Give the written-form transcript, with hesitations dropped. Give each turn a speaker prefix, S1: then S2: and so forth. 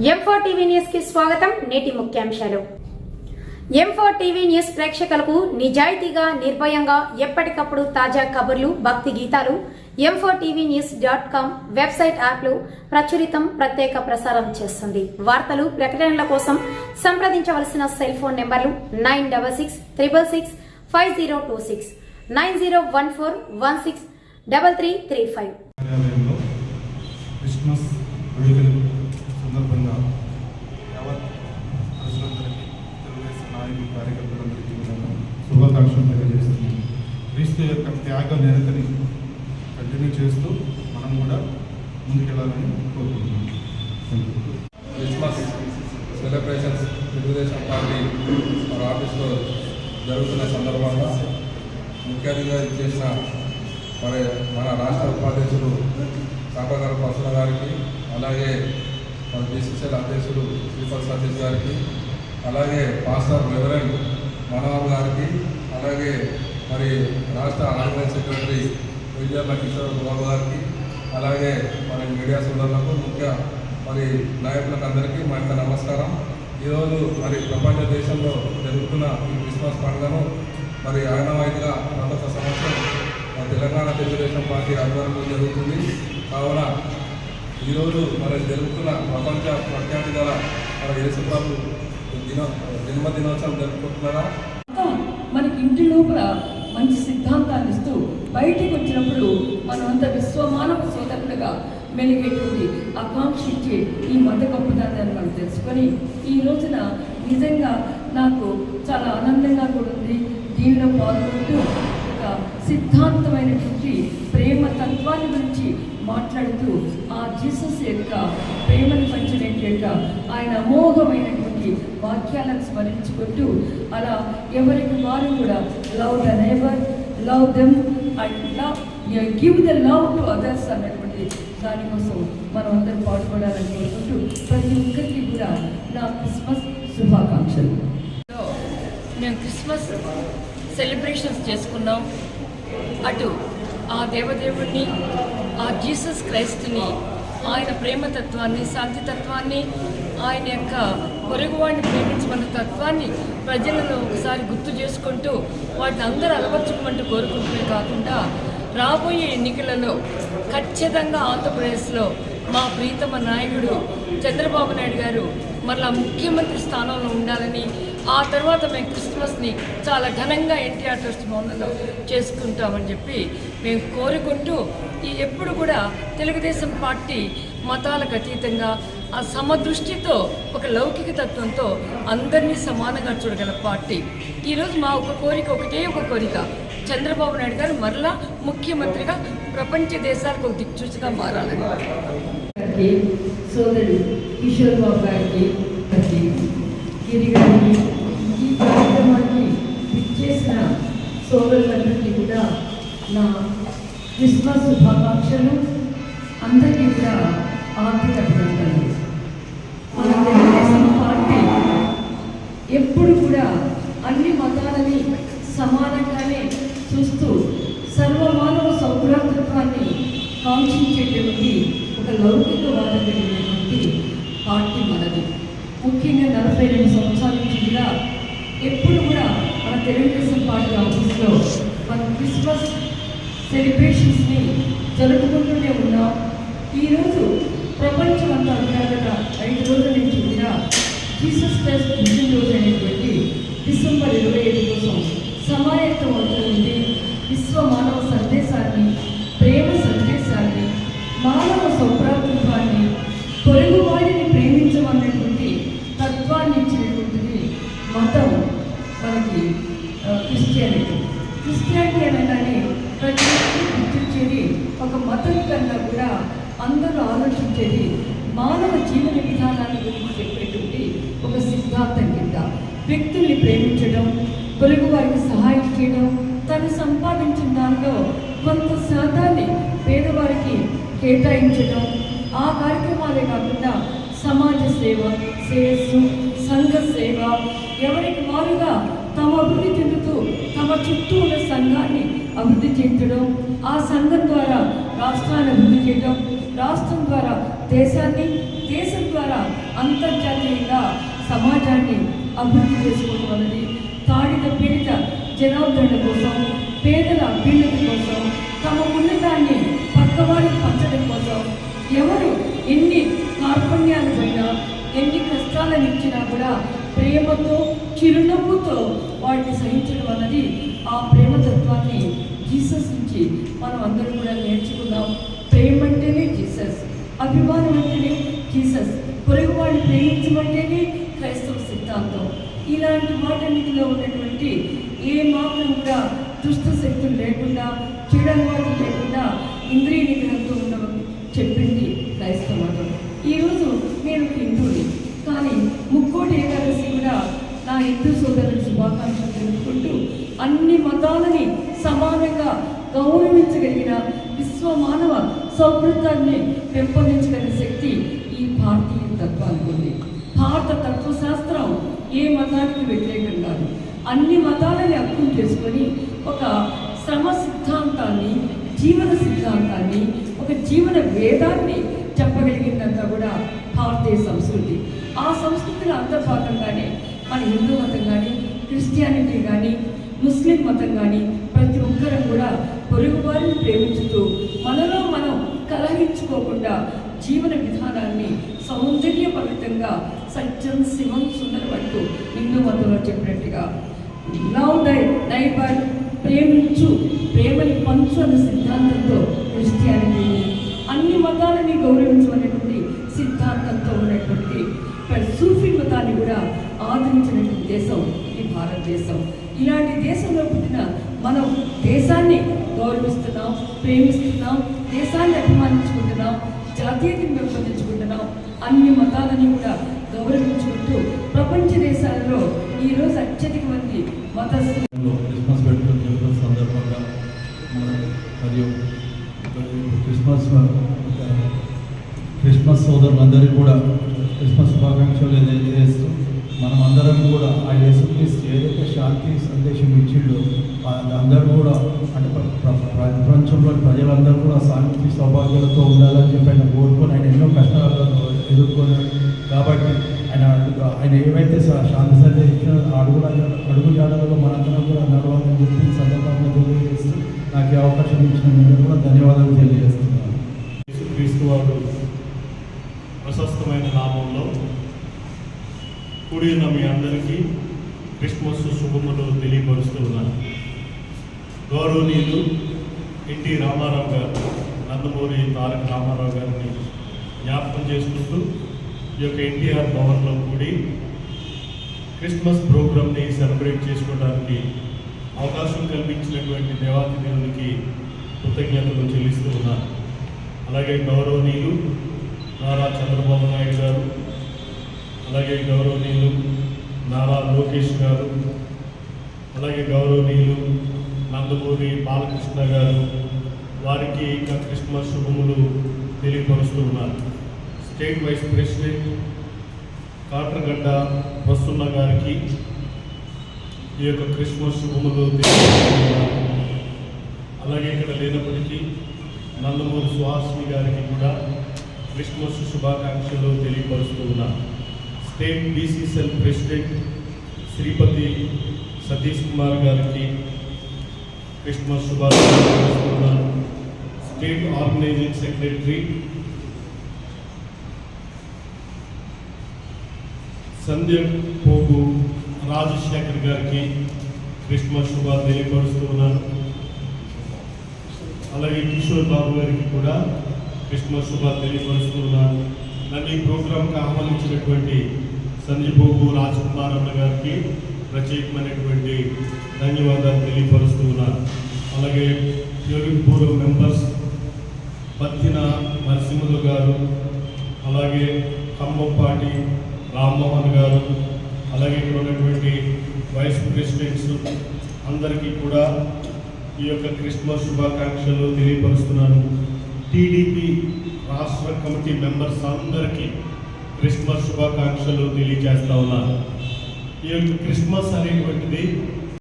S1: M4 TV news కి స్వాగతం. నేటి ముఖ్యాంశాలు. M4 టీవీ న్యూస్ ప్రేక్షకులకు నిజాయితీగా, నిర్భయంగా ఎప్పటికప్పుడు తాజా కబుర్లు, భక్తి గీతాలు m4tvnews.com వెబ్సైట్ యాప్లో ప్రత్యేక ప్రసారం చేస్తుంది. వార్తలు, ప్రకటనల కోసం సంప్రదించవలసిన సెల్ ఫోన్ నెంబర్లు 9666665026 9014163335.
S2: క్రిస్మస్ వేడుకల సందర్భంగా యావత్ ప్రజలందరికీ, తెలుగుదేశం నాయకులు, కార్యకర్తలందరికీ శుభాకాంక్షలు తెలియజేస్తుంది. క్రీస్తు యొక్క త్యాగ నిరతని కంటిన్యూ చేస్తూ మనం కూడా ముందుకెళ్లాలని కోరుకుంటున్నాం.
S3: క్రిస్మస్ సెలబ్రేషన్స్ తెలుగుదేశం పార్టీ మన ఆఫీస్లో జరుగుతున్న సందర్భంగా ముఖ్య అతిథిగా చేసిన మన రాష్ట్ర ఉపాధ్యక్షులు కాకగారు పరశుర గారికి, అలాగే మన బీసీసీఎల్ అధ్యక్షులు శ్రీపతి సతీష్ గారికి, అలాగే పాస్టర్ రెవరెండ్ మనోహర్ గారికి, అలాగే మరి రాష్ట్ర ఆర్గనైజ్ సెక్రటరీ విజయమ్మ కిషోర్ బాబు గారికి, అలాగే మరి మీడియా సోదరులకు, ముఖ్య మరి నాయకులకు అందరికీ మా యొక్క నమస్కారం. ఈరోజు మరి ప్రపంచ దేశంలో జరుగుతున్న ఈ క్రిస్మస్ పండుగను మరి ఆనవాయితీగా గత సంవత్సరం తెలంగాణ తెలుగుదేశం పార్టీ ఆధ్వర్యంలో జరుగుతుంది. కావున ఈరోజు మరి జరుగుతున్న ప్రపంచ ప్రఖ్యాతి గల మన యేసుప్రభు జన్మదినోత్సవం జరుపుకుంటున్నారా.
S4: మనకి ఇంటి లోపల మంచి సిద్ధాంతాన్ని ఇస్తూ బయటికి వచ్చినప్పుడు మనమంతా విశ్వమానవ సోదరులుగా మెలిగేటువంటి ఆకాంక్షించే ఈ మత గొప్పదాన్ని మనం తెలుసుకొని ఈ రోజున నిజంగా నాకు చాలా ఆనందంగా కూడా ఉంది. దీనిలో పాల్గొంటూ ఒక సిద్ధాంతమైనటువంటి ప్రేమ తత్వాన్ని గురించి మాట్లాడుతూ ఆ జీసస్ యొక్క ప్రేమను పంచినట్లుగా ఆయన అమోఘమైనటువంటి వాక్యాలను స్మరించుకుంటూ అలా ఎవరికి వారు కూడా love the neighbour, love them and love give the love to others అన్నటువంటి దానికోసం మనం అందరం పాటుపడాలని కోరుకుంటూ ప్రతి ఒక్కరికి కూడా నా క్రిస్మస్ శుభాకాంక్షలు. మేము క్రిస్మస్ సెలబ్రేషన్స్ చేసుకున్నాం. అటు ఆ దేవదేవుడిని, ఆ జీసస్ క్రైస్తుని, ఆయన ప్రేమతత్వాన్ని, శాంతితత్వాన్ని, ఆయన యొక్క పొరుగువాడిని ప్రేమించమన్న తత్వాన్ని ప్రజలను ఒకసారి గుర్తు చేసుకుంటూ వాటిని అందరూ అలవర్చుకోమంటూ కోరుకుంటూనే కాకుండా రాబోయే ఎన్నికలలో ఖచ్చితంగా ఆంధ్రప్రదేశ్లో మా ప్రీతమ నాయకుడు చంద్రబాబు నాయుడు గారు మరలా ముఖ్యమంత్రి స్థానంలో ఉండాలని, ఆ తర్వాత మేము క్రిస్మస్ని చాలా ఘనంగా ఎన్టీఆర్ ట్రస్ట్ భవనంలో చేసుకుంటామని చెప్పి మేము కోరుకుంటూ ఎప్పుడు కూడా తెలుగుదేశం పార్టీ మతాలకు అతీతంగా ఆ సమదృష్టితో ఒక లౌకిక తత్వంతో అందరినీ సమానంగా చూడగల పార్టీ. ఈరోజు మా ఒకటే ఒక కోరిక, చంద్రబాబు నాయుడు గారు మరలా ముఖ్యమంత్రిగా ప్రపంచ దేశాలకు ఒక దిక్చూచిగా మారాలని.
S5: సోదరుడు కిషోర్ బాబు గారికి, గిరి గారికి, ఈ కార్యక్రమాన్ని ఇచ్చేసిన సోదరులందరికీ కూడా నా క్రిస్మస్ శుభాకాంక్షలు. అందరికీ కూడా ఆర్థిక అభినందనలు. మన తెలుగుదేశం పార్టీ ఎప్పుడు కూడా అన్ని మతాలని సమానంగానే చూస్తూ సర్వమానవ సౌభ్రాతృత్వాన్ని కాంక్షించేటువంటి ఒక లౌకికవాదం కలిగినటువంటి పార్టీ మనది. ముఖ్యంగా 42 సంవత్సరాల నుంచి కూడా ఎప్పుడు కూడా మన తెలుగుదేశం పార్టీ ఆఫీస్లో మనం క్రిస్మస్ సెలబ్రేషన్స్ని జరుపుకుంటూనే ఉన్నాం. ఈరోజు ప్రపంచం అంతా అంతర్గత 5 రోజుల నుంచి కూడా జీసస్ క్రైస్ట్ పుట్టినరోజు అయినటువంటి డిసెంబర్ 25 కోసం సమాయత్తం అవుతుంది. విశ్వ మానవ సందేశాన్ని, ప్రేమ సందేశాన్ని, మానవ సౌభ్రాతృత్వాన్ని, పొరుగు వారిని ప్రేమించమన్నటువంటి తత్వాన్ని ఇచ్చినటువంటిది మతం మనకి క్రిస్టియానిటీ అనగానే ప్రతి ఒక్కరు గుర్తించేది ఒక మతం కన్నా కూడా అందరూ ఆలోచించేది మానవ జీవన విధానాన్ని గురించి చెప్పేటువంటి ఒక సిద్ధాంతం కింద వ్యక్తుల్ని ప్రేమించడం, పొరుగు వారికి సహాయం చేయడం, తను సంపాదించిన దానిలో కొంత శాతాన్ని పేదవారికి కేటాయించడం, ఆ కార్యక్రమాలే కాకుండా సమాజ సేవ, శ్రేయస్సు, సంఘ సేవ, ఎవరికి వారుగా తమ అభివృద్ధి చెందుతూ తమ చుట్టూ ఉన్న సంఘాన్ని అభివృద్ధి చెందడం, ఆ సంఘం ద్వారా రాష్ట్రాన్ని అభివృద్ధి చేయడం, రాష్ట్రం ద్వారా దేశాన్ని, దేశం ద్వారా
S4: అంతర్జాతీయంగా సమాజాన్ని అభివృద్ధి చేసుకోవడం అన్నది తాడిత పీడిత జనార్దన కోసం, పేదల అభ్యున్నతి కోసం, తమ ఉన్నదాన్ని పక్కవారికి పంచడం కోసం ఎవరు ఎన్ని కార్పణ్యాలు పోయినా, ఎన్ని కష్టాలను ఇచ్చినా కూడా ప్రేమతో, చిరునవ్వుతో వాటిని సహించడం అన్నది ఆ ప్రేమతత్వాన్ని జీసస్ నుంచి మనం అందరం కూడా నేర్చుకున్నాం. ప్రేమ అంటేనే జీసస్, అభిమానం అంటేనే జీసస్, పొరుగువాడిని ప్రేమించమంటేనే క్రైస్తవ సిద్ధాంతం. ఇలాంటి వాటన్నిటిలో ఉన్నటువంటి ఏ మాత్రం కూడా దుష్ట శక్తులు లేకుండా, చెడలవాటు లేకుండా ఇంద్రియ నిగ్రహంతో ఉండమని చెప్పింది క్రైస్తవ మతం. ఈరోజు నేను హిందువుని, కానీ ముక్కోటి ఏకాదశి కూడా నా హిందూ సోదరుల శుభాకాంక్షలు తెలుపుకుంటూ అన్ని మతాలని సమానంగా గౌరవించగలిగిన విశ్వమానవ సౌహృదాన్ని పెంపొందించగలిగిన శక్తి ఈ భారతీయ తత్వానికి ఉంది. భారత తత్వశాస్త్రం ఏ మతానికి వ్యతిరేకం కాదు. అన్ని మతాలని అర్థం చేసుకొని ఒక శ్రమ సిద్ధాంతాన్ని, జీవన సిద్ధాంతాన్ని, ఒక జీవన వేదాన్ని చెప్పగలిగిందంతా కూడా భారతీయ సంస్కృతి. ఆ సంస్కృతిలో అంతర్భాగంగానే మన హిందూ మతం కానీ, క్రిస్టియానిటీ కానీ, ముస్లిం మతం కానీ ప్రతి ఒక్కరం కూడా పొరుగు వారిని ప్రేమించుతూ మనలో మనం కలహించుకోకుండా జీవన విధానాన్ని సౌందర్యపరితంగా సత్యం, శివం, సుందరం అంటూ హిందూ మతంలో చెప్పినట్టుగా లవ్ దై నైబర్, ప్రేమించు, ప్రేమని పంచు అన్న సిద్ధాంతంతో క్రిస్టియానిటీని, అన్ని మతాలని గౌరవించమనేటువంటి సిద్ధాంతంతో ఉన్నటువంటి సూఫీ మతాన్ని కూడా ఆదరించినటువంటి దేశం ఈ భారతదేశం. ఇలాంటి దేశంలో పుట్టిన మనం దేశాన్ని గౌరవిస్తున్నాం, ప్రేమిస్తున్నాం, దేశాన్ని అభిమానించుకుంటున్నాం, జాతీయతను పెంపొందించుకుంటున్నాం, అన్ని మతాలని కూడా గౌరవించుకుంటూ ప్రపంచ దేశాలలో ఈరోజు అత్యధిక మంది మతస్థులు
S6: క్రిస్మస్ పెట్టుకున్న సందర్భంగా మరియు క్రిస్మస్ సోదరులందరికీ కూడా క్రిస్మస్ శుభాకాంక్షలు తెలియజేస్తూ మనం అందరం కూడా ఆ యేసుక్రీస్తు ఏదైతే శాంతి సందేశం ఇచ్చిండో అందరూ కూడా అంటే ప్రపంచంలోని ప్రజలందరూ కూడా శాంతి సౌభాగ్యాలతో ఉండాలని చెప్పి ఆయన కోరుకొని ఆయన ఎన్నో కష్టాలను ఎదుర్కొన్నాడు. కాబట్టి ఆయన ఏవైతే శాంతి సందేశం అడుగు జాడలలో మనందరం కూడా నడవాలని చెప్పి సందర్భంగా తెలియజేస్తూ నాకు ఈ అవకాశం ఇచ్చిన మీరు కూడా ధన్యవాదాలు తెలియజేస్తున్నాను.
S2: యేసుక్రీస్తు వారు ప్రశస్తమైన నామంలో కూడి ఉన్న మీ అందరికీ క్రిస్మస్ శుభములు తెలియపరుస్తూ ఉన్నాను. గౌరవనీయులు ఎన్టీ రామారావు గారు, నందమూరి తారక రామారావు గారిని జ్ఞాపకం చేసుకుంటూ ఈ యొక్క ఎన్టీఆర్ భవన్లో కూడి క్రిస్మస్ ప్రోగ్రామ్ని సెలబ్రేట్ చేసుకోవడానికి అవకాశం కల్పించినటువంటి దేవాతి దేవునికి కృతజ్ఞతలు చెల్లిస్తూ ఉన్నాను. అలాగే గౌరవనీయులు నారా చంద్రబాబు నాయుడు గారు, అలాగే గౌరవనీయులు నారా లోకేష్ గారు, అలాగే గౌరవనీయులు నందమూరి బాలకృష్ణ గారు, వారికి ఇంకా క్రిస్మస్ శుభములు తెలియపరుస్తూ ఉన్నారు. State vice president Katragadda Prasanna గారికి ఈ యొక్క క్రిస్మస్ శుభములు తెలియపరుస్తూ ఉన్నారు. అలాగే ఇక్కడ లేనప్పటికీ నందమూరి సుహాసిని గారికి కూడా క్రిస్మస్ శుభాకాంక్షలు తెలియపరుస్తూ ఉన్నారు. State BCCL president Sripathi Satish Kumar గారికి క్రిస్మస్ శుభాకాంక్షలు తెలుపుతూ ఉన్నారు. స్టేట్ ఆర్గనైజింగ్ సెక్రటరీ సందీప్ పోగు రాజశేఖర్ గారికి క్రిస్మస్ శుభాలు తెలియపరుస్తూ ఉన్నారు. అలాగే కిషోర్ బాబు గారికి కూడా క్రిస్మస్ శుభాలు తెలియపరుస్తూ ఉన్నారు. నన్ను ఈ ప్రోగ్రాంకి ఆహ్వానించినటువంటి సందీప్ పోగు రాజకుమార్ అన్న గారికి ప్రత్యేకమైనటువంటి ధన్యవాదాలు తెలియపరుస్తూ ఉన్నారు. అలాగే పూర్వ మెంబర్స్ పత్తిన నరసింహులు గారు, అలాగే కంబంపాటి రామ్మోహన్ గారు, అలాగే ఇక్కడ ఉన్నటువంటి వైస్ ప్రెసిడెంట్స్ అందరికీ కూడా ఈ యొక్క క్రిస్మస్ శుభాకాంక్షలు తెలియపరుస్తున్నాను. టీడీపీ రాష్ట్ర కమిటీ మెంబర్స్ అందరికీ క్రిస్మస్ శుభాకాంక్షలు తెలియజేస్తా ఉన్నాను. ఈ యొక్క క్రిస్మస్ అనేటువంటిది